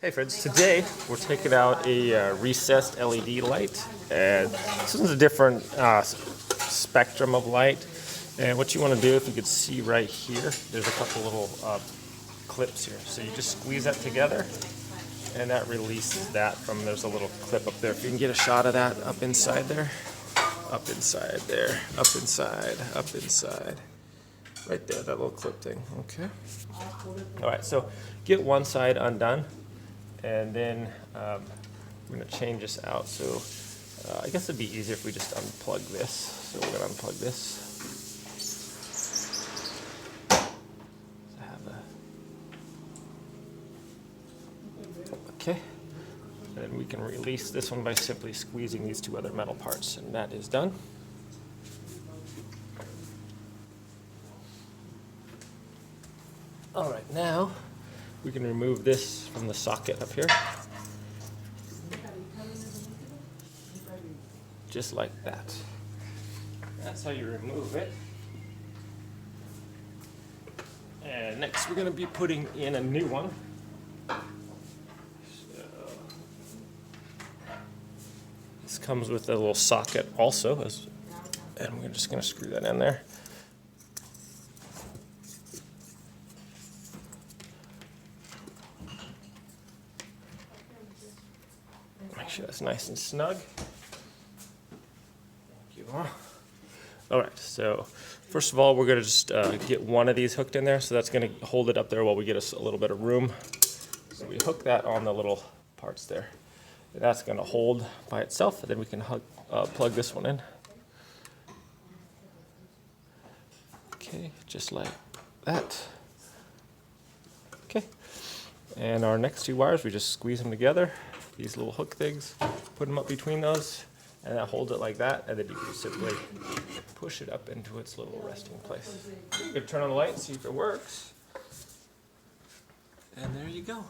Hey friends, today we're taking out a recessed LED light, and this one's a different spectrum of light. And what you want to do, if you could see right here, there's a couple little clips here. So you just squeeze that together, and that releases that from, there's a little clip up there. If you can get a shot of that up inside there, up inside there, up inside, up inside. Right there, that little clip thing, okay? All right, so get one side undone. And then I'm going to change this out. So I guess it'd be easier if we just unplug this. So we're going to unplug this. Okay. And then we can release this one by simply squeezing these two other metal parts. And that is done. All right, now we can remove this from the socket up here. Just like that. That's how you remove it. And next we're going to be putting in a new one. So this comes with a little socket also, and we're just going to screw that in there. Make sure that's nice and snug. All right, so first of all, we're going to just get one of these hooked in there. So that's going to hold it up there while we get us a little bit of room. So we hook that on the little parts there. And that's going to hold by itself, and then we can plug this one in. Okay, just like that. Okay, and our next two wires, we just squeeze them together. These little hook things, put them up between those, and that holds it like that, and then you can simply push it up into its little resting place. You can turn on the light and see if it works. And there you go.